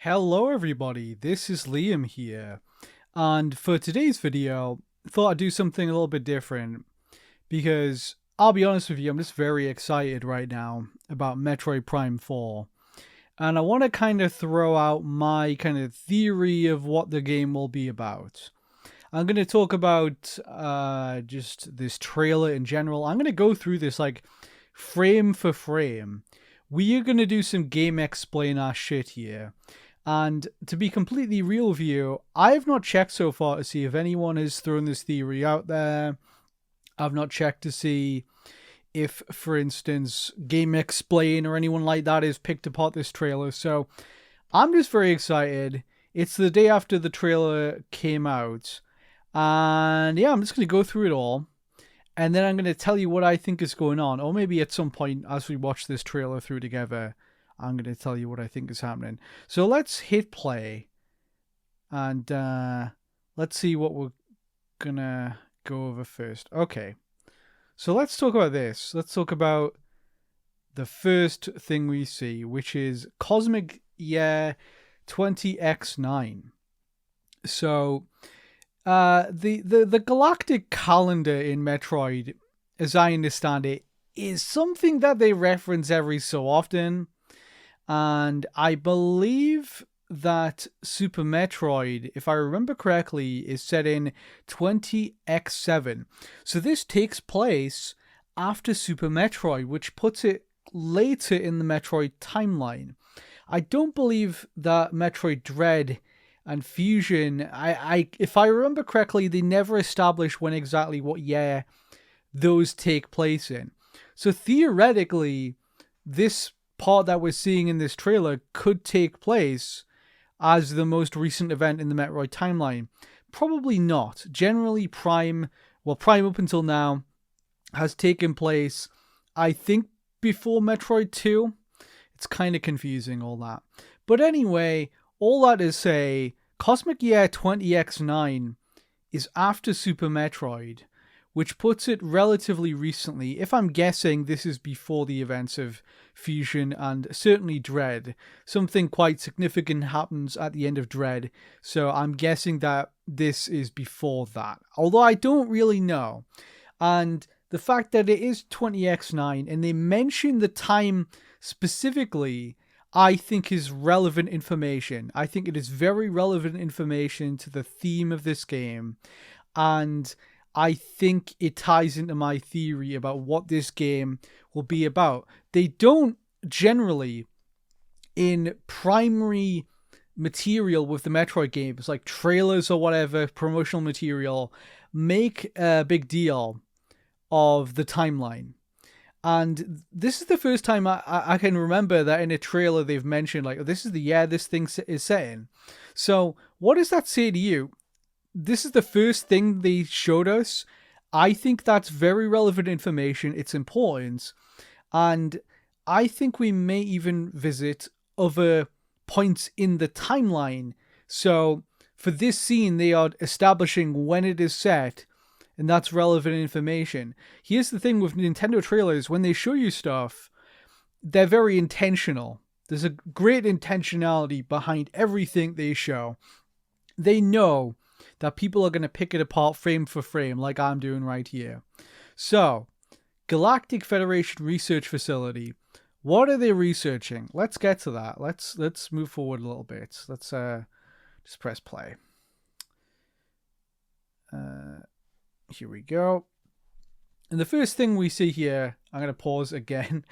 Hello everybody, this is Liam here, and for today's video, I thought I'd do something a little bit different, because I'll be honest with you, I'm just very excited right now about Metroid Prime 4, and I want to kind of throw out my kind of theory of what the game will be about. I'm going to talk about just this trailer in general. I'm going to go through this like frame for frame. We are going to do some game explainer shit here. And to be completely real with you, I have not checked so far to see if anyone has thrown this theory out there. I've not checked to see if, for instance, Game Explain or anyone like that has picked apart this trailer. So I'm just very excited. It's the day after the trailer came out. And yeah, I'm just going to go through it all. And then I'm going to tell you what I think is going on. Or maybe at some point as we watch this trailer through together, I'm going to tell you what I think is happening. So let's hit play. And let's see what we're going to go over first. Okay. So let's talk about this. Let's talk about the first thing we see, which is Cosmic Year 20X9. So the galactic calendar in Metroid, as I understand it, is something that they reference every so often. And I believe that Super Metroid, if I remember correctly, is set in 20X7. So this takes place after Super Metroid, which puts it later in the Metroid timeline. I don't believe that Metroid Dread and Fusion, if I remember correctly, they never established when exactly what year those take place in. So theoretically, this part that we're seeing in this trailer could take place as the most recent event in the Metroid timeline. Probably not. Generally, Prime up until now has taken place, I think, before Metroid 2. It's kind of confusing, all that. But anyway, all that is say, Cosmic Year 20X9 is after Super Metroid, which puts it relatively recently. If I'm guessing, this is before the events of Fusion and certainly Dread. Something quite significant happens at the end of Dread, so I'm guessing that this is before that. Although I don't really know. And the fact that it is 20X9 and they mention the time specifically, I think is relevant information. I think it is very relevant information to the theme of this game. And I think it ties into my theory about what this game will be about. They don't generally, in primary material with the Metroid games, like trailers or whatever, promotional material, make a big deal of the timeline. And this is the first time I can remember that in a trailer they've mentioned, like, this is the year this thing is set in. So what does that say to you? This is the first thing they showed us. I think that's very relevant information. It's important. And I think we may even visit other points in the timeline. So for this scene, they are establishing when it is set. And that's relevant information. Here's the thing with Nintendo trailers. When they show you stuff, they're very intentional. There's a great intentionality behind everything they show. They know that people are going to pick it apart frame for frame like I'm doing right here. So, Galactic Federation Research Facility. What are they researching? Let's get to that. Let's move forward a little bit. Let's just press play. Here we go. And the first thing we see here, I'm going to pause again.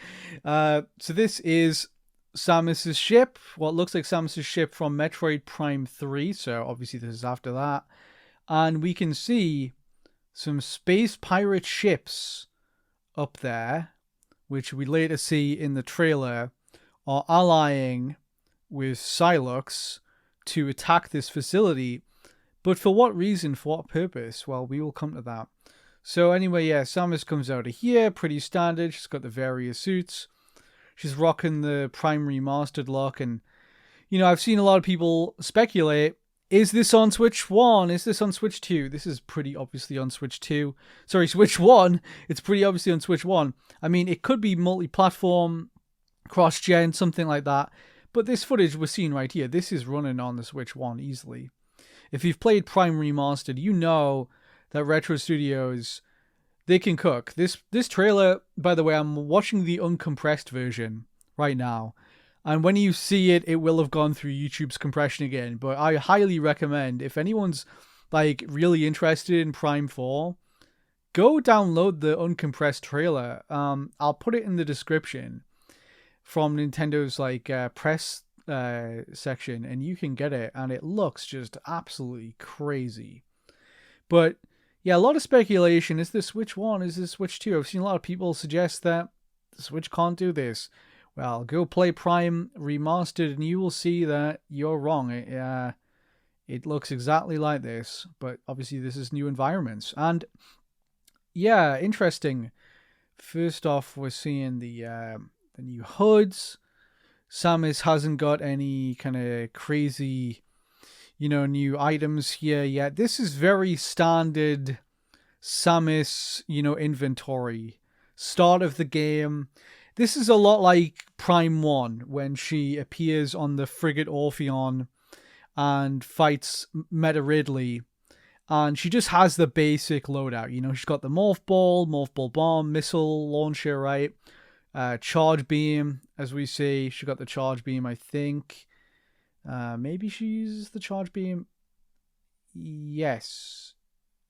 So this is Samus's ship. What looks like Samus's ship from Metroid Prime 3. So obviously this is after that. And we can see some space pirate ships up there, which we later see in the trailer, are allying with Psylocke to attack this facility. But for what reason? For what purpose? Well, we will come to that. So anyway, yeah, Samus comes out of here. Pretty standard. She's got the various suits. She's rocking the primary mastered look. And, you know, I've seen a lot of people speculate, is this on Switch 1? Is this on Switch 2? This is pretty obviously on Switch 2. Sorry, Switch 1. It's pretty obviously on Switch 1. I mean, it could be multi-platform, cross-gen, something like that. But this footage we're seeing right here, this is running on the Switch 1 easily. If you've played Prime Remastered, you know that Retro Studios, they can cook. This trailer, by the way, I'm watching the uncompressed version right now. And when you see it, it will have gone through YouTube's compression again. But I highly recommend, if anyone's like really interested in Prime 4, go download the uncompressed trailer. I'll put it in the description from Nintendo's like press section, and you can get it, and it looks just absolutely crazy. But yeah, a lot of speculation. Is this Switch 1? Is this Switch 2? I've seen a lot of people suggest that the Switch can't do this. Well, go play Prime Remastered and you will see that you're wrong. It looks exactly like this, but obviously this is new environments. And yeah, interesting. First off, we're seeing the new hoods. Samus hasn't got any kind of crazy, new items here yet. This is very standard Samus, inventory. Start of the game. This is a lot like Prime 1 when she appears on the frigate Orpheon and fights Meta Ridley. And she just has the basic loadout. She's got the Morph Ball Bomb, Missile Launcher, right? Charge Beam, as we see. She got the Charge Beam, I think. Maybe she uses the Charge Beam. Yes.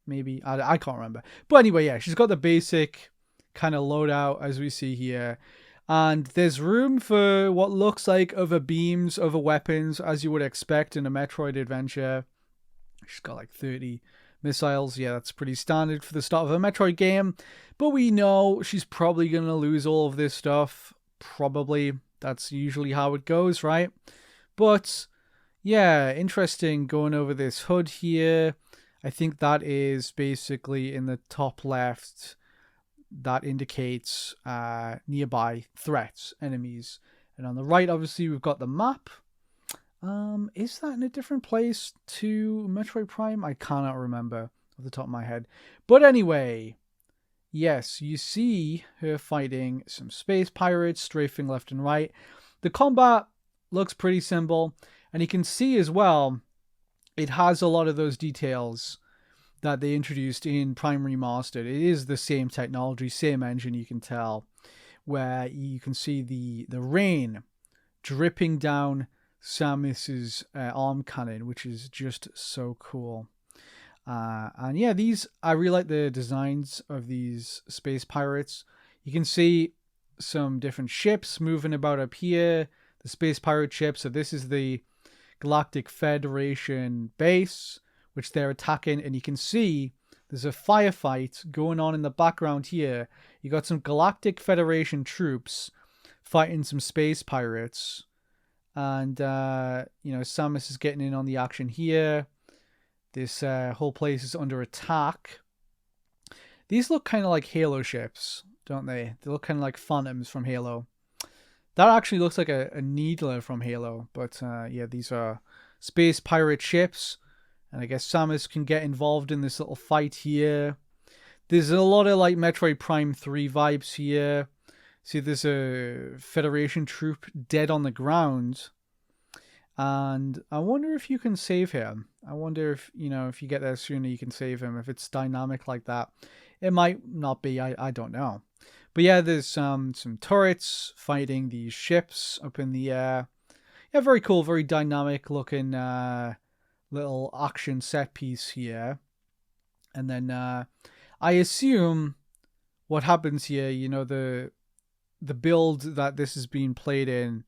Maybe. I can't remember. But anyway, yeah, she's got the basic kind of loadout, as we see here. And there's room for what looks like other beams, other weapons, as you would expect in a Metroid adventure. She's got like 30 missiles. Yeah, that's pretty standard for the start of a Metroid game. But we know she's probably going to lose all of this stuff. Probably. That's usually how it goes, right? But yeah, interesting going over this hood here. I think that is basically in the top left. That indicates nearby threats, enemies. And on the right, obviously, we've got the map. Is that in a different place to Metroid Prime? I cannot remember off the top of my head. But anyway, yes, you see her fighting some space pirates, strafing left and right. The combat looks pretty simple. And you can see as well, it has a lot of those details that they introduced in Prime Remastered. It is the same technology, same engine, you can tell, where you can see the rain dripping down Samus's arm cannon, which is just so cool. And yeah, I really like the designs of these space pirates. You can see some different ships moving about up here, the space pirate ship. So this is the Galactic Federation base, which they're attacking, and you can see there's a firefight going on in the background here. You got some Galactic Federation troops fighting some space pirates, and Samus is getting in on the action here. This whole place is under attack. These look kind of like Halo ships, don't they? They look kind of like Phantoms from Halo. That actually looks like a Needler from Halo, but yeah, these are space pirate ships. And I guess Samus can get involved in this little fight here. There's a lot of like Metroid Prime 3 vibes here. See, there's a Federation troop dead on the ground. And I wonder if you can save him. I wonder if, if you get there sooner, you can save him. If it's dynamic like that. It might not be. I don't know. But yeah, there's some turrets fighting these ships up in the air. Yeah, very cool. Very dynamic looking little action set piece here. And then I assume what happens here, the build that this is being played in,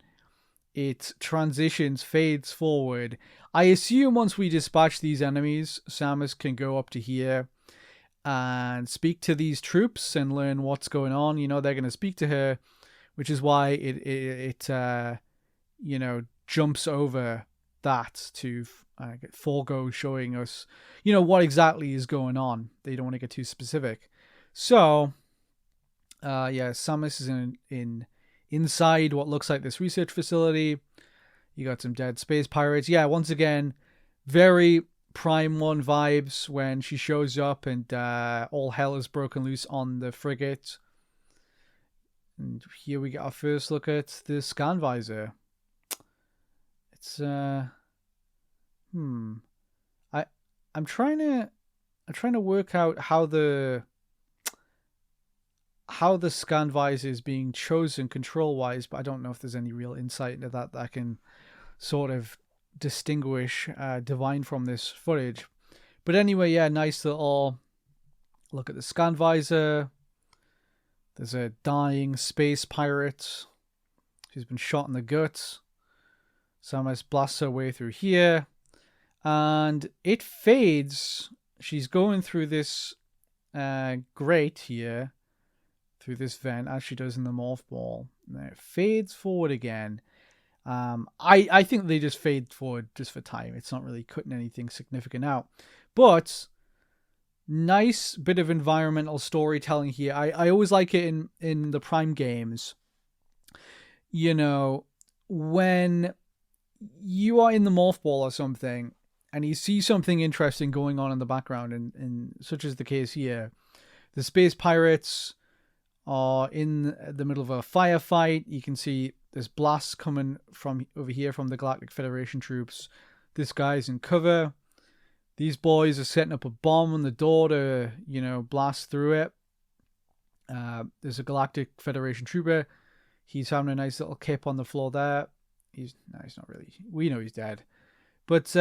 it transitions, fades forward. I assume once we dispatch these enemies, Samus can go up to here and speak to these troops and learn what's going on. They're going to speak to her, which is why it jumps over that to forego showing us, what exactly is going on. They don't want to get too specific. So, yeah, Samus is inside what looks like this research facility. You got some dead space pirates. Yeah, once again, very Prime 1 vibes when she shows up and all hell is broken loose on the frigate. And here we get our first look at the scan visor. It's I I'm trying to work out how the scan visor is being chosen control wise, but I don't know if there's any real insight into that I can sort of distinguish, divine from this footage. But anyway, yeah, nice little look at the scan visor. There's a dying space pirate. She's been shot in the gut. Samus blasts her way through here. And it fades. She's going through this grate here. Through this vent, as she does in the morph ball. And then it fades forward again. I think they just fade forward just for time. It's not really cutting anything significant out. But nice bit of environmental storytelling here. I always like it in the Prime games. You know, when you are in the morph ball or something and you see something interesting going on in the background, and such as the case here, the space pirates are in the middle of a firefight. You can see there's blasts coming from over here from the Galactic Federation troops. This guy's in cover. These boys are setting up a bomb on the door to, blast through it. There's a Galactic Federation trooper. He's having a nice little kip on the floor there. He's not really. We know he's dead. But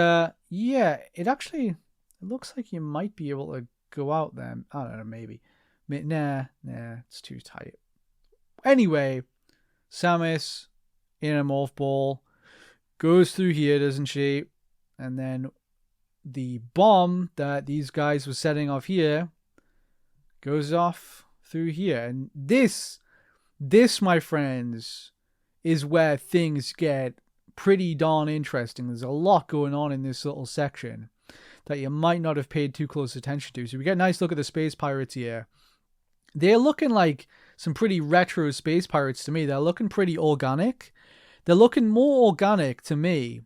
yeah, it looks like you might be able to go out there. I don't know, maybe. Nah, it's too tight. Anyway, Samus in a morph ball goes through here, doesn't she? And then the bomb that these guys were setting off here goes off through here. And this, my friends, is where things get pretty darn interesting. There's a lot going on in this little section that you might not have paid too close attention to. So we get a nice look at the space pirates here. They're looking like some pretty retro space pirates to me. They're looking pretty organic. They're looking more organic to me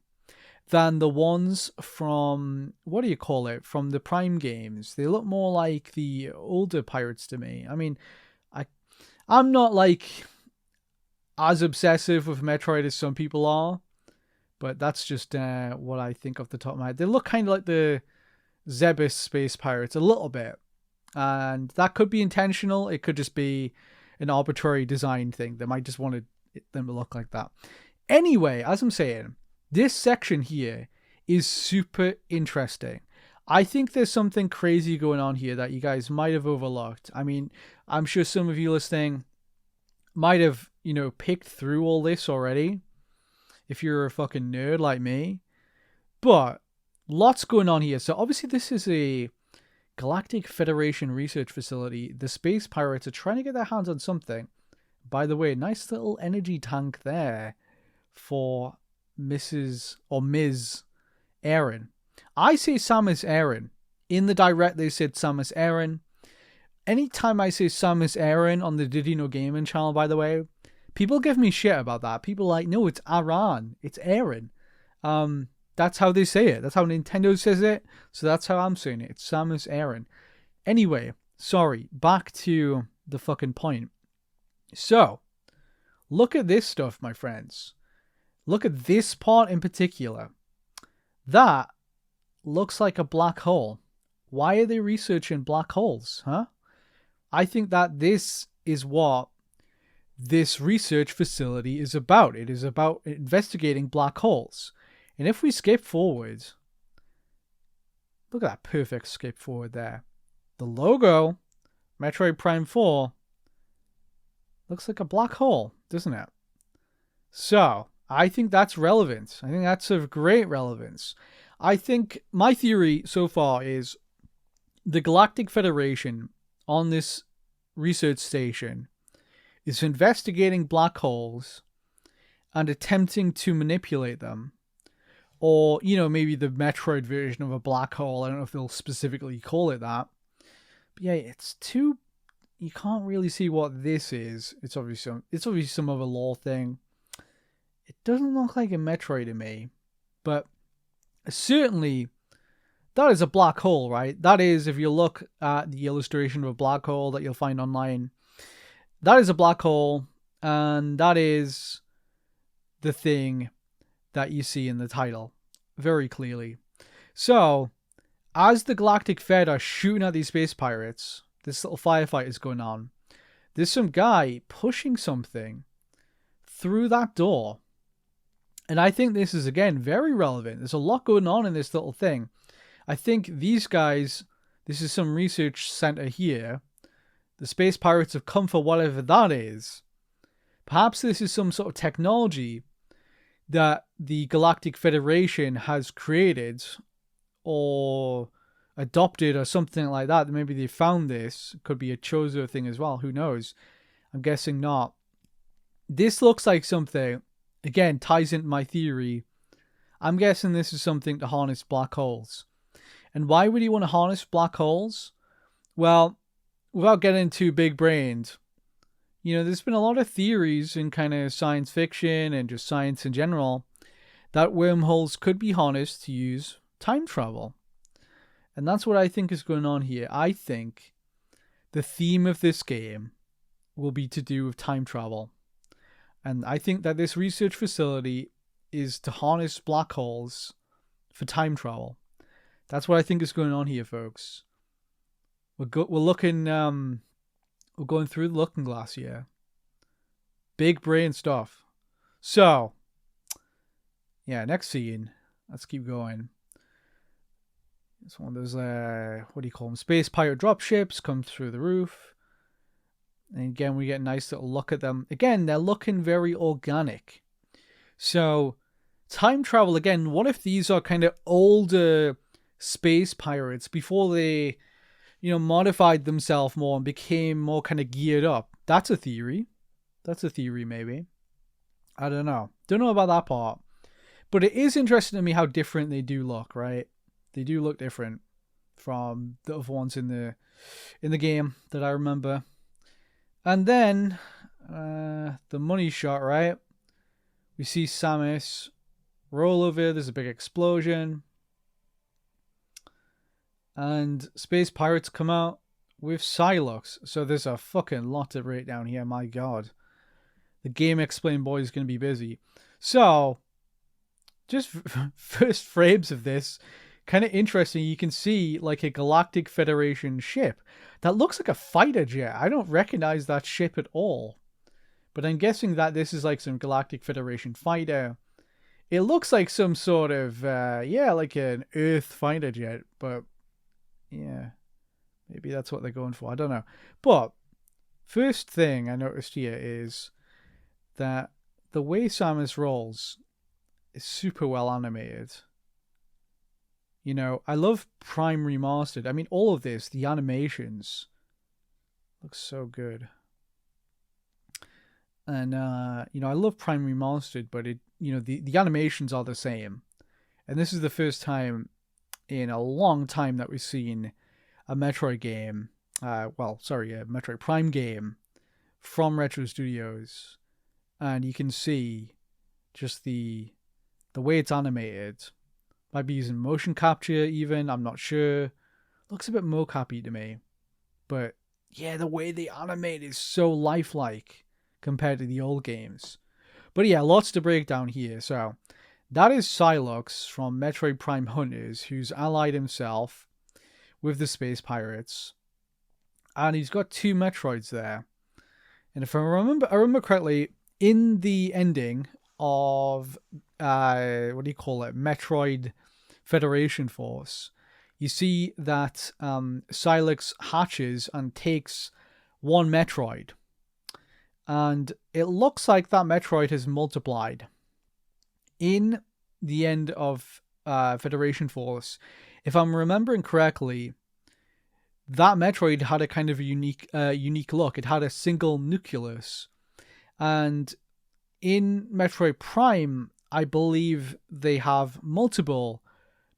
than the ones from, from the Prime games. They look more like the older pirates to me. I mean, I'm not like as obsessive with Metroid as some people are, but that's just what I think off the top of my head. They look kind of like the Zebus space pirates a little bit. And that could be intentional. It could just be an arbitrary design thing. They might just want them to look like that. Anyway, as I'm saying, this section here is super interesting. I think there's something crazy going on here that you guys might have overlooked. I mean, I'm sure some of you listening might have, picked through all this already, if you're a fucking nerd like me. But lots going on here. So obviously this is a Galactic Federation research facility. The space pirates are trying to get their hands on something. By the way, nice little energy tank there for Ms. Aron. I say Samus Aron. In the direct, they said Samus Aron. Anytime I say Samus Aron on the Did You Know Gaming channel, by the way, people give me shit about that. People are like, no, it's Aran. It's Aron. That's how they say it. That's how Nintendo says it. So that's how I'm saying it. It's Samus Aron. Anyway, sorry. Back to the fucking point. So, look at this stuff, my friends. Look at this part in particular. That looks like a black hole. Why are they researching black holes, huh? I think that this is what this research facility is about. It is about investigating black holes. And if we skip forward, look at that perfect skip forward there. The logo, Metroid Prime 4, looks like a black hole, doesn't it? So, I think that's relevant. I think that's of great relevance. I think my theory so far is the Galactic Federation on this research station is investigating black holes and attempting to manipulate them. Or, maybe the Metroid version of a black hole. I don't know if they'll specifically call it that. But yeah, you can't really see what this is. It's obviously some other lore thing. It doesn't look like a Metroid to me. But certainly, that is a black hole, right? That is, if you look at the illustration of a black hole that you'll find online, that is a black hole. And that is the thing that you see in the title very clearly. So, as the Galactic Fed are shooting at these space pirates, this little firefight is going on. There's some guy pushing something through that door. And I think this is, again, very relevant. There's a lot going on in this little thing. I think these guys, this is some research center here. The space pirates have come for whatever that is. Perhaps this is some sort of technology that the Galactic Federation has created or adopted or something like that. Maybe they found this. It could be a Chozo thing as well. Who knows? I'm guessing not. This looks like something, again, ties into my theory. I'm guessing this is something to harness black holes. And why would you want to harness black holes? Well, without getting too big-brained, there's been a lot of theories in kind of science fiction and just science in general that wormholes could be harnessed to use time travel. And that's what I think is going on here. I think the theme of this game will be to do with time travel. And I think that this research facility is to harness black holes for time travel. That's what I think is going on here, folks. We're looking, we're going through the looking glass here. Big brain stuff. So, yeah, next scene. Let's keep going. It's one of those, what do you call them? Space pirate dropships come through the roof. And again, we get a nice little look at them. Again, they're looking very organic. So, time travel, again, what if these are kind of older space pirates before they, modified themselves more and became more kind of geared up? That's a theory. That's a theory, maybe. I don't know. Don't know about that part. But it is interesting to me how different they do look, right? They do look different from the other ones in the game that I remember. And then, the money shot, right? We see Samus roll over. There's a big explosion. And space pirates come out with Psylocke. So there's a fucking lot to break down here. My God. The Game Explain boy is going to be busy. So, just first frames of this. Kind of interesting. You can see like a Galactic Federation ship that looks like a fighter jet. I don't recognize that ship at all. But I'm guessing that this is like some Galactic Federation fighter. It looks like some sort of, like an Earth fighter jet. But, yeah, maybe that's what they're going for. I don't know. But, first thing I noticed here is that the way Samus rolls is super well animated. I love Prime Remastered. I mean, all of this, the animations, looks so good. And, I love Prime Remastered, but the animations are the same. And this is the first time in a long time that we've seen a Metroid game, a Metroid Prime game from Retro Studios. And you can see just the way it's animated. Might be using motion capture even, I'm not sure. Looks a bit mocap-y to me. But yeah, the way they animate is so lifelike compared to the old games. But yeah, lots to break down here. So that is Psylocke from Metroid Prime Hunters, who's allied himself with the space pirates. And he's got 2 Metroids there. And if I remember correctly, in the ending of Metroid Federation Force, you see that Psylocke hatches and takes 1 Metroid. And it looks like that Metroid has multiplied. In the end of Federation Force, if I'm remembering correctly, that Metroid had a kind of a unique look. It had a single nucleus. And in Metroid Prime, I believe they have multiple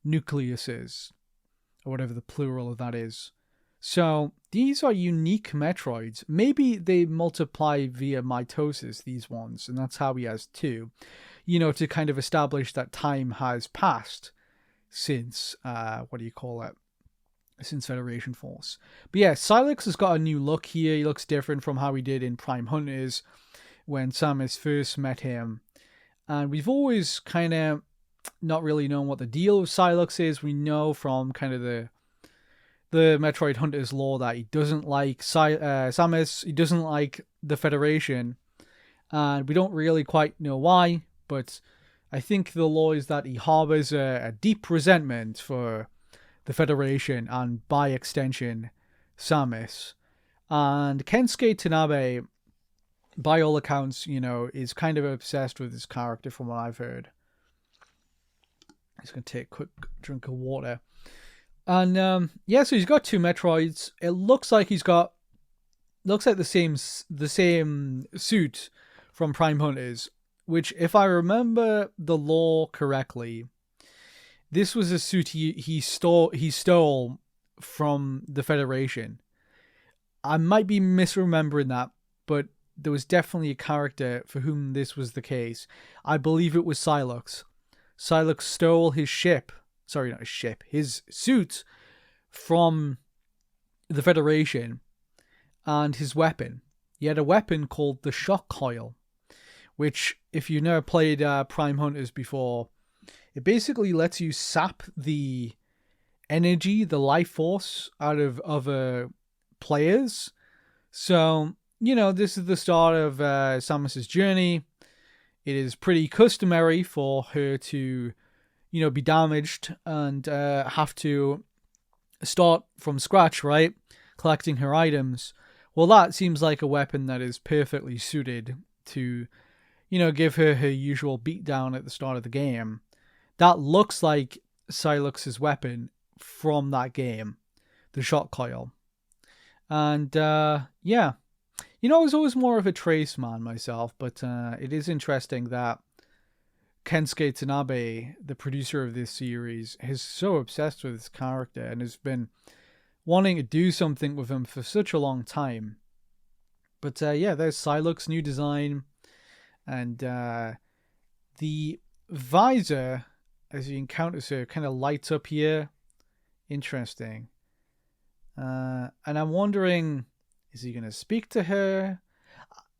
nucleuses, or whatever the plural of that is. So these are unique Metroids. Maybe they multiply via mitosis, these ones, and that's how he has 2. To kind of establish that time has passed since, since Federation Force. But yeah, Psylocke has got a new look here. He looks different from how he did in Prime Hunters when Samus first met him. And we've always kind of not really known what the deal with Silux is. We know from kind of the Metroid Hunter's lore that he doesn't like Samus, he doesn't like the Federation, and we don't really quite know why, but I think the lore is that he harbors a deep resentment for the Federation and, by extension, Samus. And Kensuke Tanabe, by all accounts, is kind of obsessed with this character from what I've heard. I'm just going to take a quick drink of water. And so he's got 2 Metroids. It looks like the same suit from Prime Hunters, which, if I remember the lore correctly, this was a suit he stole from the Federation. I might be misremembering that, but there was definitely a character for whom this was the case. I believe it was Silux. Silux stole his suit from the Federation and his weapon. He had a weapon called the Shock Coil, which, if you've never played Prime Hunters before, it basically lets you sap the energy, the life force out of other players. So, this is the start of Samus's journey. It is pretty customary for her to, be damaged and have to start from scratch, right? Collecting her items. Well, that seems like a weapon that is perfectly suited to, give her her usual beatdown at the start of the game. That looks like Silux's weapon from that game, the Shock Coil. And, I was always more of a Trace man myself, but it is interesting that Kensuke Tanabe, the producer of this series, is so obsessed with this character and has been wanting to do something with him for such a long time. But there's Silux, new design, and the visor, as he encounters her, kind of lights up here. Interesting. And I'm wondering, is he going to speak to her?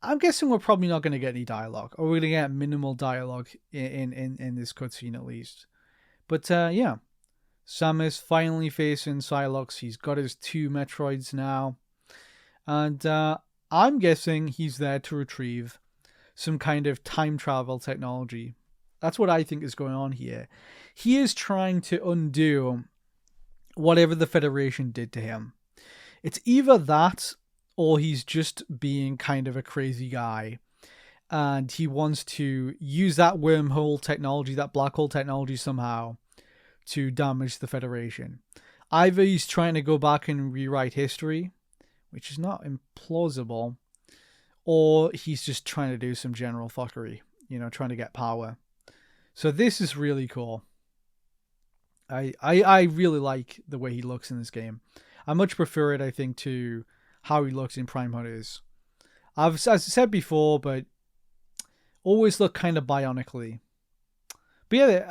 I'm guessing we're probably not going to get any dialogue, or we're going to get minimal dialogue in this cutscene at least. But Samus finally facing Silux. He's got his 2 Metroids now, and I'm guessing he's there to retrieve some kind of time travel technology. That's what I think is going on here. He is trying to undo whatever the Federation did to him. It's either that, or he's just being kind of a crazy guy, and he wants to use that wormhole technology, that black hole technology somehow, to damage the Federation. Either he's trying to go back and rewrite history, which is not implausible, or he's just trying to do some general fuckery, trying to get power. So this is really cool. I really like the way he looks in this game. I much prefer it, I think, to how he looks in Prime Hunters. As I said before, but always look kind of bionically. But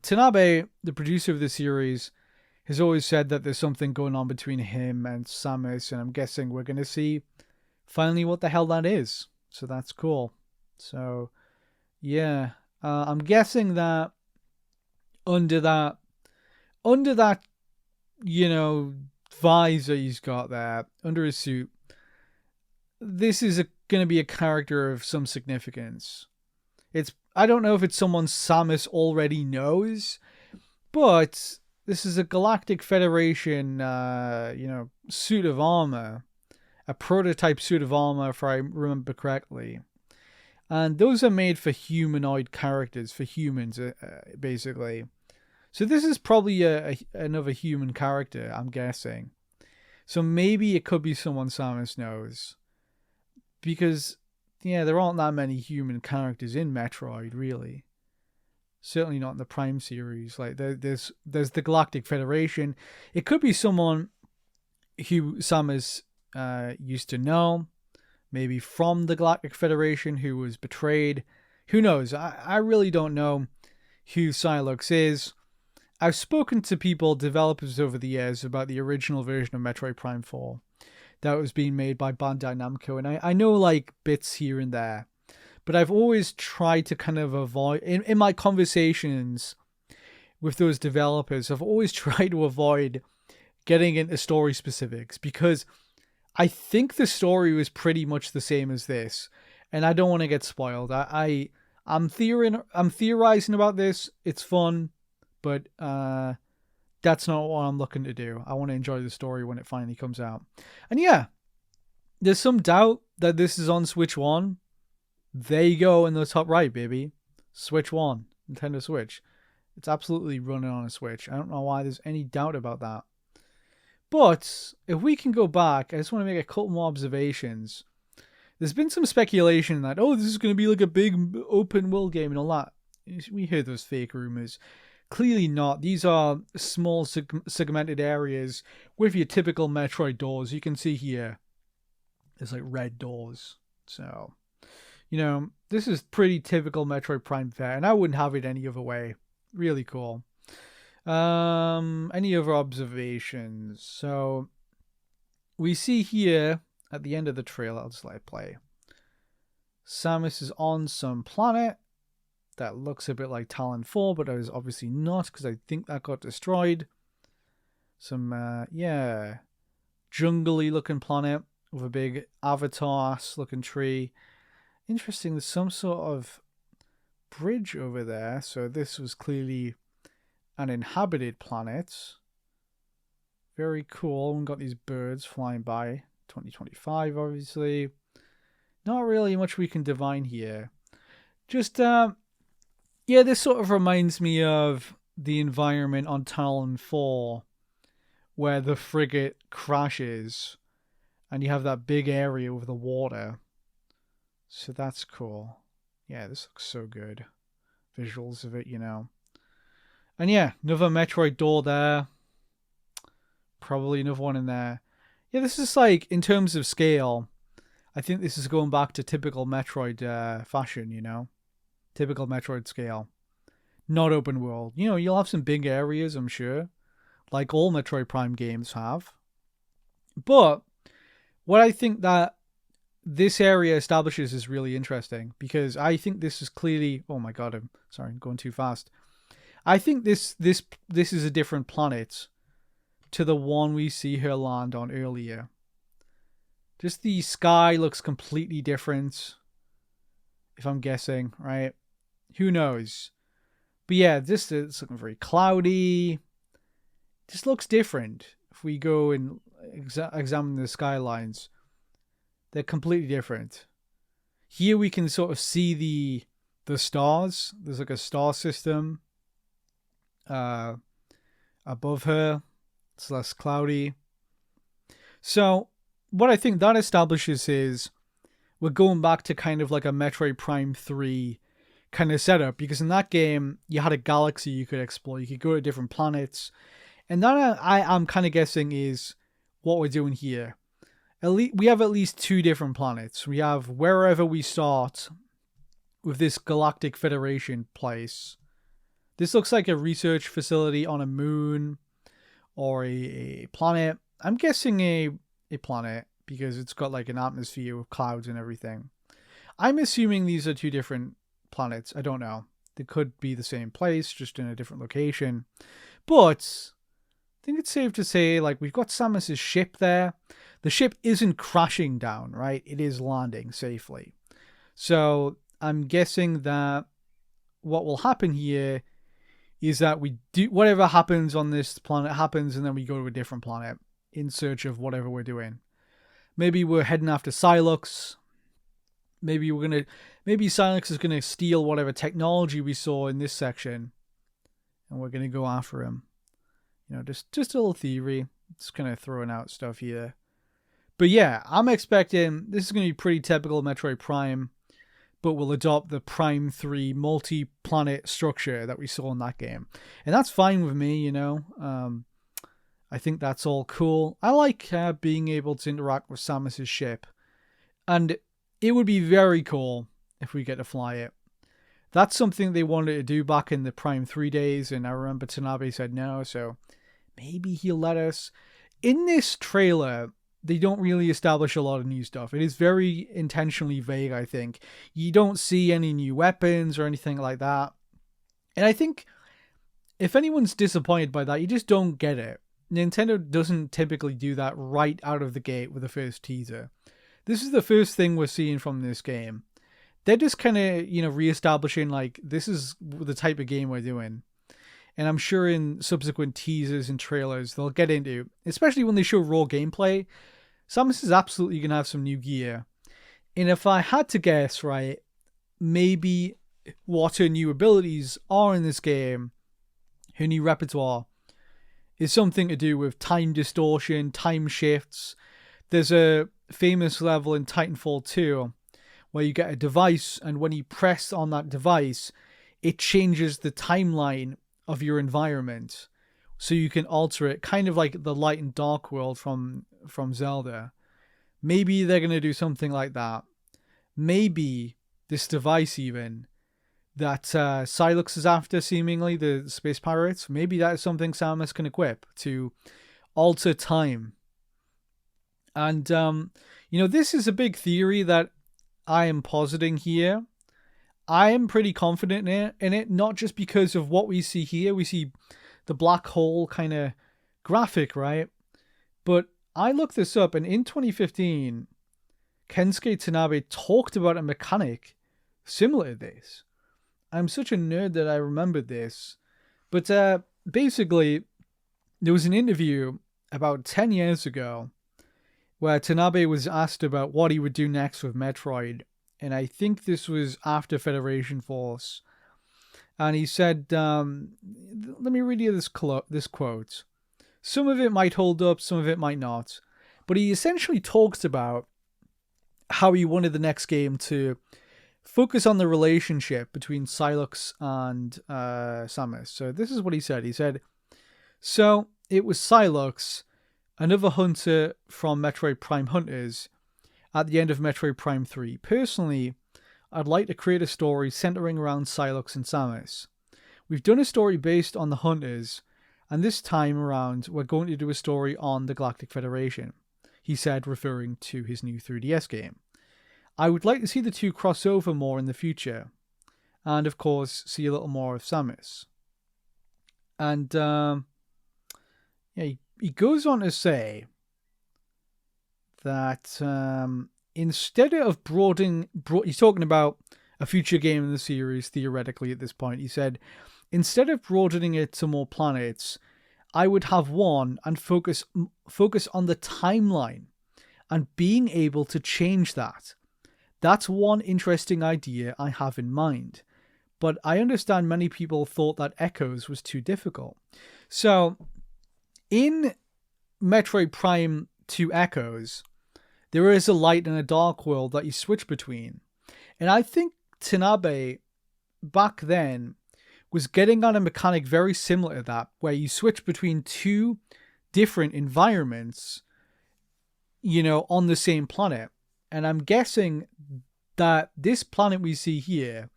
Tanabe, the producer of the series, has always said that there's something going on between him and Samus, and I'm guessing we're going to see finally what the hell that is. So that's cool. So, yeah. I'm guessing that under that, visor he's got there, under his suit, this is going to be a character of some significance. I don't know if it's someone Samus already knows, but this is a Galactic Federation, suit of armor, a prototype suit of armor, if I remember correctly. And those are made for humanoid characters, for humans, basically. So this is probably another human character, I'm guessing. So maybe it could be someone Samus knows. Because, there aren't that many human characters in Metroid, really. Certainly not in the Prime series. Like, there's the Galactic Federation. It could be someone who Samus used to know. Maybe from the Galactic Federation, who was betrayed. Who knows? I really don't know who Silux is. I've spoken to developers over the years, about the original version of Metroid Prime 4 that was being made by Bandai Namco, and I know, bits here and there. but I've always tried to kind of avoid, in my conversations with those developers, I've always tried to avoid getting into story specifics, because I think the story was pretty much the same as this, and I don't want to get spoiled. I'm theorizing about this. It's fun, but that's not what I'm looking to do. I want to enjoy the story when it finally comes out. And yeah, there's some doubt that this is on Switch 1. There you go in the top right, baby. Switch 1, Nintendo Switch. It's absolutely running on a Switch. I don't know why there's any doubt about that. But if we can go back, I just want to make a couple more observations. There's been some speculation that, oh, this is going to be like a big open world game and all that. We hear those fake rumors. Clearly not. These are small segmented areas with your typical Metroid doors. You can see here, there's like red doors. So, you know, this is pretty typical Metroid Prime fare, and I wouldn't have it any other way. Really cool. Any other observations? So we see here at the end of the trailer, I'll just let it play. Samus is on some planet that looks a bit like Talon 4, but it is obviously not, because I think that got destroyed. Some jungly looking planet with a big avatar looking tree. Interesting, there's some sort of bridge over there, so this was clearly an inhabited planet. Very cool. We've got these birds flying by. 2025, obviously. Not really much we can divine here. Just, yeah, this sort of reminds me of the environment on Talon 4, where the frigate crashes, and you have that big area with the water. So that's cool. Yeah, this looks so good. Visuals of it, you know. And yeah, another Metroid door there. Probably another one in there. Yeah, this is like, in terms of scale, I think this is going back to typical Metroid fashion, you know? Typical Metroid scale. Not open world. You know, you'll have some big areas, I'm sure. Like all Metroid Prime games have. But what I think that this area establishes is really interesting, because I think this is clearly... Oh my god, I'm sorry, I'm going too fast. I think this is a different planet to the one we see her land on earlier. Just the sky looks completely different, if I'm guessing, right? Who knows? But yeah, this is looking very cloudy. Just looks different. If we go and examine the skylines, they're completely different. Here we can sort of see the stars. There's like a star system above her. It's less cloudy. So what I think that establishes is we're going back to kind of like a Metroid Prime 3 kind of setup, because in that game you had a galaxy you could explore. You could go to different planets, and that I'm kind of guessing is what we're doing here. We have at least two different planets. We have wherever we start with this Galactic Federation place. This looks like a research facility on a moon or a planet. I'm guessing a planet, because it's got like an atmosphere with clouds and everything. I'm assuming these are two different planets. I don't know. They could be the same place, just in a different location. But I think it's safe to say, like, we've got Samus's ship there. The ship isn't crashing down, right? It is landing safely. So I'm guessing that what will happen here is that we do whatever happens on this planet happens, and then we go to a different planet in search of whatever we're doing. Maybe we're heading after Silux. Maybe Silux is gonna steal whatever technology we saw in this section, and we're gonna go after him. You know, just a little theory. Just kind of throwing out stuff here. But yeah, I'm expecting this is gonna be pretty typical Metroid Prime, but we'll adopt the Prime 3 multi-planet structure that we saw in that game. And that's fine with me, you know. I think that's all cool. I like being able to interact with Samus's ship. And it would be very cool if we get to fly it. That's something they wanted to do back in the Prime 3 days, and I remember Tanabe said no, so maybe he'll let us. In this trailer, they don't really establish a lot of new stuff. It is very intentionally vague, I think. You don't see any new weapons or anything like that. And I think if anyone's disappointed by that, you just don't get it. Nintendo doesn't typically do that right out of the gate with the first teaser. This is the first thing we're seeing from this game. They're just kind of, reestablishing, like, this is the type of game we're doing. And I'm sure in subsequent teasers and trailers they'll get into, especially when they show raw gameplay, Samus is absolutely going to have some new gear. And if I had to guess, right, maybe what her new abilities are in this game, her new repertoire, is something to do with time distortion, time shifts. There's a famous level in Titanfall 2 where you get a device, and when you press on that device, it changes the timeline of your environment. So you can alter it, kind of like the light and dark world from Zelda. Maybe they're going to do something like that. Maybe this device even that Sylux is after, seemingly, the space pirates, maybe that is something Samus can equip to alter time. And, this is a big theory that I am positing here. I am pretty confident in it, not just because of what we see here. We see the black hole kind of graphic, right? But I looked this up, and in 2015, Kensuke Tanabe talked about a mechanic similar to this. I'm such a nerd that I remembered this. But basically, there was an interview about 10 years ago where Tanabe was asked about what he would do next with Metroid. And I think this was after Federation Force. And he said, let me read you this quote. Some of it might hold up, some of it might not. But he essentially talks about how he wanted the next game to focus on the relationship between Sylux and Samus. So this is what he said. He said, so it was Sylux, another hunter from Metroid Prime Hunters, at the end of Metroid Prime 3. Personally, I'd like to create a story centering around Sylux and Samus. We've done a story based on the Hunters, and this time around we're going to do a story on the Galactic Federation, he said, referring to his new 3DS game. I would like to see the two cross over more in the future, and of course see a little more of Samus. And he goes on to say that instead of he's talking about a future game in the series, theoretically at this point, he said, instead of broadening it to more planets, I would have one and focus on the timeline and being able to change that. That's one interesting idea I have in mind. But I understand many people thought that Echoes was too difficult. So, in Metroid Prime 2 Echoes, there is a light and a dark world that you switch between. And I think Tanabe, back then, was getting on a mechanic very similar to that, where you switch between two different environments, on the same planet. And I'm guessing that this planet we see here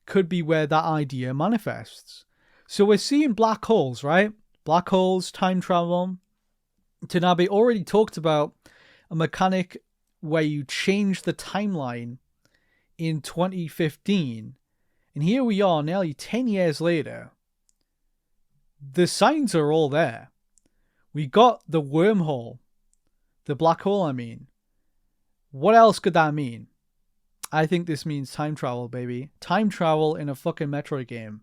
could be where that idea manifests. So we're seeing black holes, right? Black holes, time travel. Tanabe already talked about a mechanic where you change the timeline in 2015. And here we are, nearly 10 years later. The signs are all there. We got the wormhole. The black hole, I mean. What else could that mean? I think this means time travel, baby. Time travel in a fucking Metroid game.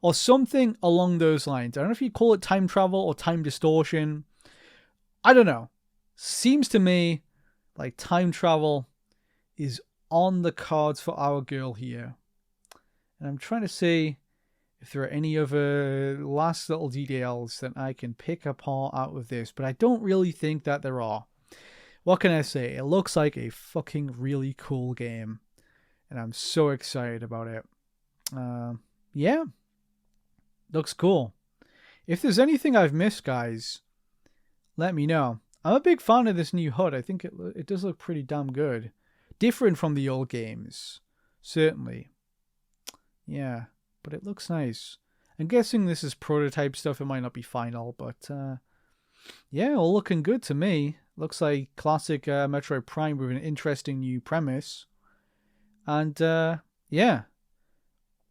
Or something along those lines. I don't know if you call it time travel or time distortion. I don't know. Seems to me like time travel is on the cards for our girl here. And I'm trying to see if there are any other last little details that I can pick apart out of this. But I don't really think that there are. What can I say? It looks like a fucking really cool game. And I'm so excited about it. Yeah. Looks cool. If there's anything I've missed, guys, let me know. I'm a big fan of this new HUD. I think it does look pretty damn good. Different from the old games. Certainly. Yeah. But it looks nice. I'm guessing this is prototype stuff. It might not be final. But yeah, all looking good to me. Looks like classic Metroid Prime with an interesting new premise. And yeah,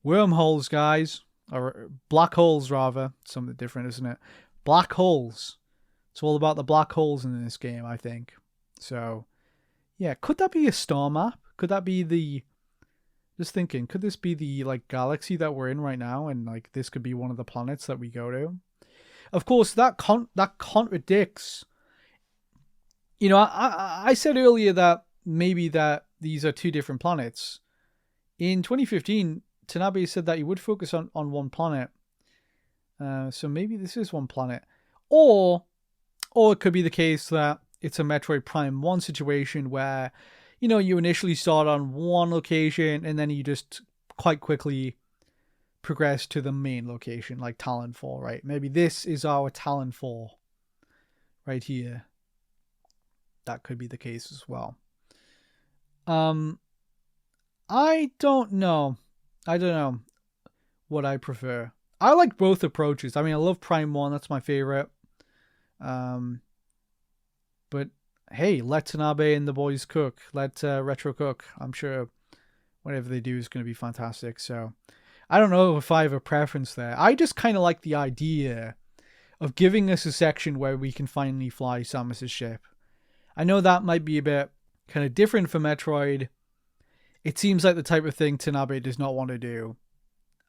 wormholes, guys. Or black holes, rather. Something different, isn't it? Black holes. It's all about the black holes in this game, I think. So, yeah, could that be a star map? Could that be the... Just thinking, could this be the, like, galaxy that we're in right now? And, like, this could be one of the planets that we go to? Of course, that contradicts... You know, I said earlier that maybe that these are two different planets. In 2015, Tanabe said that he would focus on one planet. So maybe this is one planet. Or it could be the case that it's a Metroid Prime 1 situation where, you know, you initially start on one location and then you just quite quickly progress to the main location, like Talon 4, right? Maybe this is our Talon 4 right here. That could be the case as well. I don't know. I don't know what I prefer. I like both approaches. I mean, I love Prime 1. That's my favorite. But hey, let Tanabe and the boys cook. Let Retro cook. I'm sure whatever they do is going to be fantastic. So I don't know if I have a preference there. I just kind of like the idea of giving us a section where we can finally fly Samus's ship. I know that might be a bit kind of different for Metroid. It seems like the type of thing Tanabe does not want to do.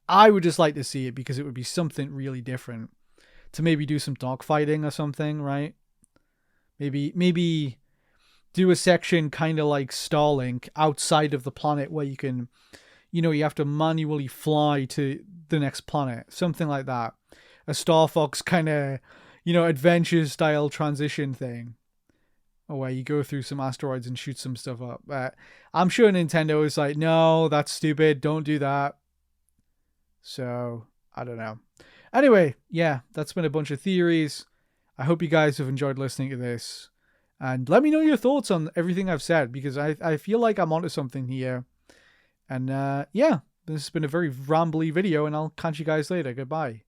I would just like to see it because it would be something really different. To maybe do some dogfighting or something, right? Maybe do a section kind of like Starlink outside of the planet where you can, you know, you have to manually fly to the next planet. Something like that. A Star Fox kind of, you know, adventure style transition thing. Where you go through some asteroids and shoot some stuff up. I'm sure Nintendo is like, no, that's stupid. Don't do that. So, I don't know. Anyway, yeah, that's been a bunch of theories. I hope you guys have enjoyed listening to this. And let me know your thoughts on everything I've said, because I feel like I'm onto something here. And yeah, this has been a very rambly video, and I'll catch you guys later. Goodbye.